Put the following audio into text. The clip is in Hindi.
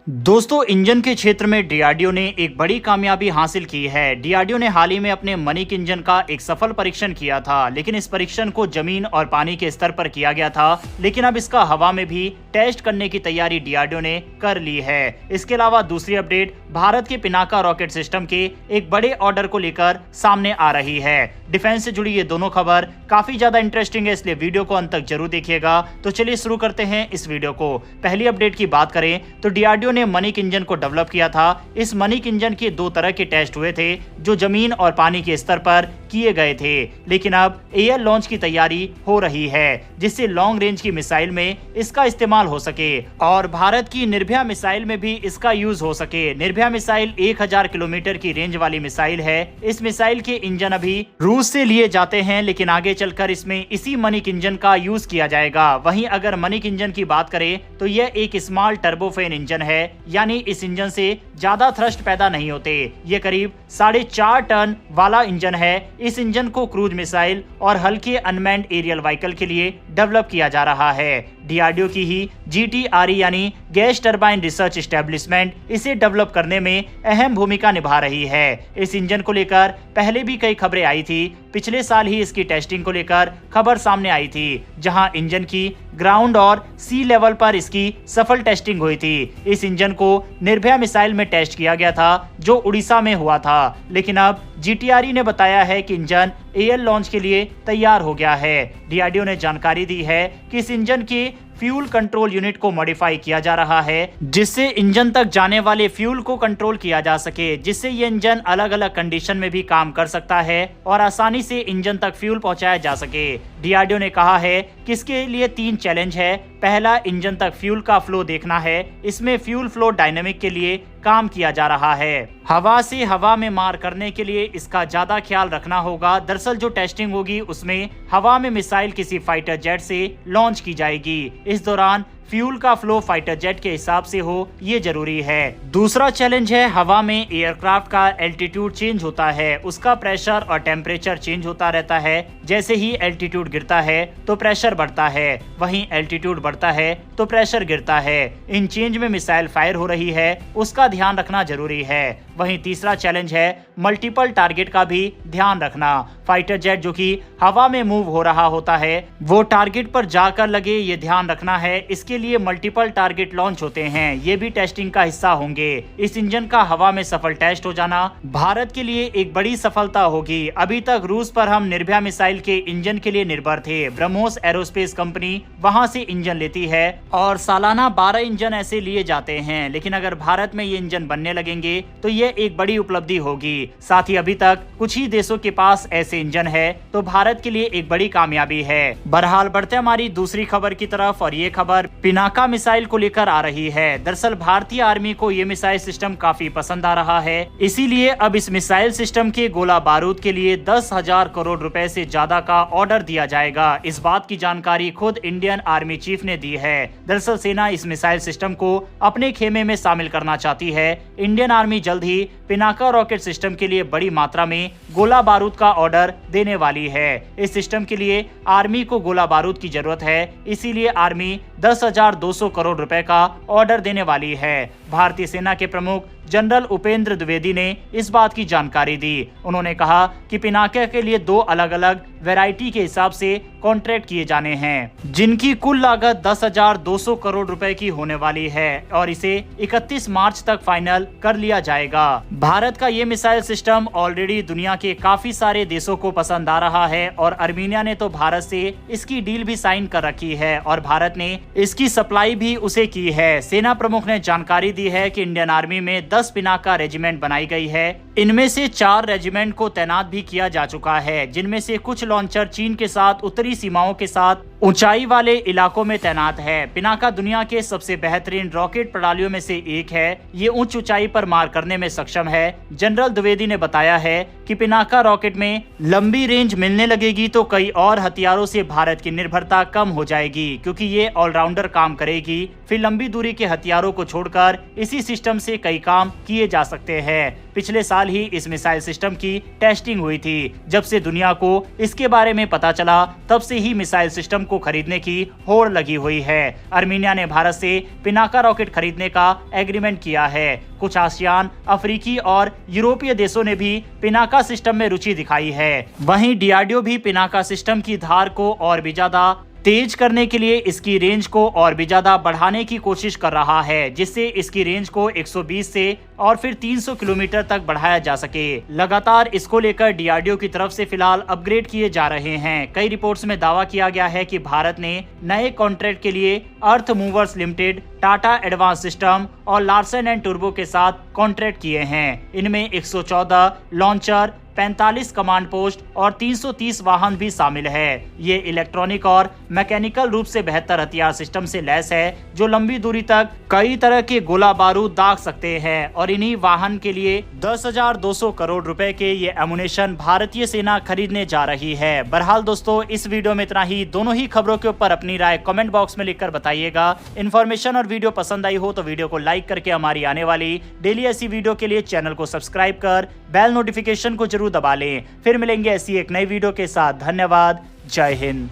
दोस्तों, इंजन के क्षेत्र में डीआरडीओ ने एक बड़ी कामयाबी हासिल की है। डीआरडीओ ने हाल ही में अपने मनिक इंजन का एक सफल परीक्षण किया था, लेकिन इस परीक्षण को जमीन और पानी के स्तर पर किया गया था। लेकिन अब इसका हवा में भी टेस्ट करने की तैयारी डीआरडीओ ने कर ली है। इसके अलावा दूसरी अपडेट भारत के पिनाका रॉकेट सिस्टम के एक बड़े ऑर्डर को लेकर सामने आ रही है। डिफेंस से जुड़ी ये दोनों खबर काफी ज्यादा इंटरेस्टिंग है, इसलिए वीडियो को अंत तक जरूर देखिएगा। तो चलिए शुरू करते हैं इस वीडियो को। पहली अपडेट की बात करें तो डीआरडीओ ने मनिक इंजन को डेवलप किया था। इस मनिक इंजन के दो तरह के टेस्ट हुए थे, जो जमीन और पानी के स्तर पर किए गए थे। लेकिन अब एयर लॉन्च की तैयारी हो रही है, जिससे लॉन्ग रेंज की मिसाइल में इसका इस्तेमाल हो सके और भारत की निर्भया मिसाइल में भी इसका यूज हो सके। निर्भया मिसाइल 1000 किलोमीटर की रेंज वाली मिसाइल है। इस मिसाइल के इंजन अभी रूस से लिए जाते हैं, लेकिन आगे चलकर इसमें इसी मनिक इंजन का यूज किया जाएगा। वहीं अगर मनिक इंजन की बात करें तो यह एक स्मॉल टर्बोफेन इंजन है, यानी इस इंजन से ज्यादा थ्रस्ट पैदा नहीं होते। ये करीब 4.5 टन वाला इंजन है। इस इंजन को क्रूज मिसाइल और हल्के अनमैन्ड एरियल व्हीकल के लिए डेवलप किया जा रहा है। डीआरडीओ की ही जीटीआरई यानी गैस टरबाइन रिसर्च एस्टेब्लिशमेंट इसे डेवलप करने में अहम भूमिका निभा रही है। इस इंजन को लेकर पहले भी कई खबरें आई थी। पिछले साल ही इसकी टेस्टिंग को लेकर खबर सामने आई थी, जहां इंजन की ग्राउंड और सी लेवल पर इसकी सफल टेस्टिंग हुई थी। इस इंजन को निर्भया मिसाइल में टेस्ट किया गया था, जो उड़ीसा में हुआ था। लेकिन अब जीटीआरई ने बताया है कि इंजन एयर लॉन्च के लिए तैयार हो गया है। डीआरडीओ ने जानकारी दी है कि इस इंजन के फ्यूल कंट्रोल यूनिट को मॉडिफाई किया जा रहा है, जिससे इंजन तक जाने वाले फ्यूल को कंट्रोल किया जा सके, जिससे ये इंजन अलग अलग कंडीशन में भी काम कर सकता है और आसानी से इंजन तक फ्यूल पहुंचाया जा सके। डीआरडीओ ने कहा है कि इसके लिए 3 चैलेंज है। पहला, इंजन तक फ्यूल का फ्लो देखना है। इसमें फ्यूल फ्लो डायनेमिक के लिए काम किया जा रहा है। हवा से हवा में मार करने के लिए इसका ज्यादा ख्याल रखना होगा। दरअसल जो टेस्टिंग होगी उसमें हवा में मिसाइल किसी फाइटर जेट से लॉन्च की जाएगी। इस दौरान फ्यूल का फ्लो फाइटर जेट के हिसाब से हो, ये जरूरी है। दूसरा चैलेंज है, हवा में एयरक्राफ्ट का एल्टीट्यूड चेंज होता है, उसका प्रेशर और टेम्परेचर चेंज होता रहता है। जैसे ही एल्टीट्यूड गिरता है तो प्रेशर बढ़ता है, वहीं एल्टीट्यूड बढ़ता है तो प्रेशर गिरता है। इन चेंज में मिसाइल फायर हो रही है, उसका ध्यान रखना जरूरी है। वहीं तीसरा चैलेंज है मल्टीपल टारगेट का भी ध्यान रखना। फाइटर जेट जो कि हवा में मूव हो रहा होता है, वो टारगेट पर जाकर लगे, ये ध्यान रखना है। इसके लिए मल्टीपल टारगेट लॉन्च होते हैं, ये भी टेस्टिंग का हिस्सा होंगे। इस इंजन का हवा में सफल टेस्ट हो जाना भारत के लिए एक बड़ी सफलता होगी। अभी तक रूस पर हम निर्भया मिसाइल के इंजन के लिए निर्भर थे। ब्रह्मोस एरोस्पेस कंपनी वहां से इंजन लेती है और सालाना 12 इंजन ऐसे लिए जाते हैं। लेकिन अगर भारत में ये इंजन बनने लगेंगे तो ये एक बड़ी उपलब्धि होगी। साथ ही अभी तक कुछ ही देशों के पास ऐसे इंजन है, तो भारत के लिए एक बड़ी कामयाबी है। बहरहाल बढ़ते हमारी दूसरी खबर की तरफ, और ये खबर पिनाका मिसाइल को लेकर आ रही है। दरअसल भारतीय आर्मी को ये मिसाइल सिस्टम काफी पसंद आ रहा है, इसीलिए अब इस मिसाइल सिस्टम के गोला बारूद के लिए 10,000 करोड़ रुपए से ज्यादा का ऑर्डर दिया जाएगा। इस बात की जानकारी खुद इंडियन आर्मी चीफ ने दी है। दरअसल सेना इस मिसाइल सिस्टम को अपने खेमे में शामिल करना चाहती है। इंडियन आर्मी जल्द ही पिनाका रॉकेट सिस्टम के लिए बड़ी मात्रा में गोला बारूद का ऑर्डर देने वाली है। इस सिस्टम के लिए आर्मी को गोला बारूद की जरूरत है, इसीलिए आर्मी 10,200 करोड़ रुपए का ऑर्डर देने वाली है। भारतीय सेना के प्रमुख जनरल उपेंद्र द्विवेदी ने इस बात की जानकारी दी। उन्होंने कहा कि पिनाका के लिए 2 अलग अलग वैरायटी के हिसाब से कॉन्ट्रैक्ट किए जाने हैं, जिनकी कुल लागत 10,200 करोड़ रुपए की होने वाली है और इसे 31 मार्च तक फाइनल कर लिया जाएगा। भारत का ये मिसाइल सिस्टम ऑलरेडी दुनिया के काफी सारे देशों को पसंद आ रहा है और अर्मीनिया ने तो भारत से इसकी डील भी साइन कर रखी है और भारत ने इसकी सप्लाई भी उसे की है। सेना प्रमुख ने जानकारी दी है कि इंडियन आर्मी में 10 पिनाका रेजिमेंट बनाई गई है। इनमें से 4 रेजिमेंट को तैनात भी किया जा चुका है, जिनमें से कुछ लॉन्चर चीन के साथ उत्तरी सीमाओं के साथ ऊंचाई वाले इलाकों में तैनात है। पिनाका दुनिया के सबसे बेहतरीन रॉकेट प्रणालियों में से एक है। ये उच्च ऊंचाई पर मार करने में सक्षम है। जनरल द्विवेदी ने बताया है कि पिनाका रॉकेट में लंबी रेंज मिलने लगेगी तो कई और हथियारों से भारत की निर्भरता कम हो जाएगी, क्योंकि ये ऑलराउंडर काम करेगी। फिर लंबी दूरी के हथियारों को छोड़कर इसी सिस्टम से कई काम किए जा सकते हैं। पिछले साल साल ही इस मिसाइल सिस्टम की टेस्टिंग हुई थी। जब से दुनिया को इसके बारे में पता चला तब से ही मिसाइल सिस्टम को खरीदने की होड़ लगी हुई है। आर्मीनिया ने भारत से पिनाका रॉकेट खरीदने का एग्रीमेंट किया है। कुछ आसियान, अफ्रीकी और यूरोपीय देशों ने भी पिनाका सिस्टम में रुचि दिखाई है। वहीं डीआरडीओ भी पिनाका सिस्टम की धार को और भी ज्यादा तेज करने के लिए इसकी रेंज को और भी ज्यादा बढ़ाने की कोशिश कर रहा है, जिससे इसकी रेंज को 120 से और फिर 300 किलोमीटर तक बढ़ाया जा सके। लगातार इसको लेकर डीआरडीओ की तरफ से फिलहाल अपग्रेड किए जा रहे हैं। कई रिपोर्ट्स में दावा किया गया है कि भारत ने नए कॉन्ट्रैक्ट के लिए earth movers limited, Tata advance system और लार्सन एंड टूर्बो के साथ कॉन्ट्रैक्ट किए हैं। इनमें 114 लॉन्चर, 45 कमांड पोस्ट और 330 वाहन भी शामिल है। ये इलेक्ट्रॉनिक और मैकेनिकल रूप से बेहतर हथियार सिस्टम से लैस है, जो लंबी दूरी तक कई तरह के गोला बारूद दाग सकते हैं। और इन्हीं वाहन के लिए 10,200 करोड़ रुपए के ये एमुनेशन भारतीय सेना खरीदने जा रही है। बहरहाल दोस्तों, इस वीडियो में इतना ही। दोनों ही खबरों के ऊपर अपनी राय कमेंट बॉक्स में लिखकर बताइएगा। इन्फॉर्मेशन और वीडियो पसंद आई हो तो वीडियो को लाइक करके हमारी आने वाली डेली ऐसी वीडियो के लिए चैनल को सब्सक्राइब कर बेल नोटिफिकेशन को जरूर दबा लें। फिर मिलेंगे ऐसी एक नई वीडियो के साथ। धन्यवाद। जय हिंद।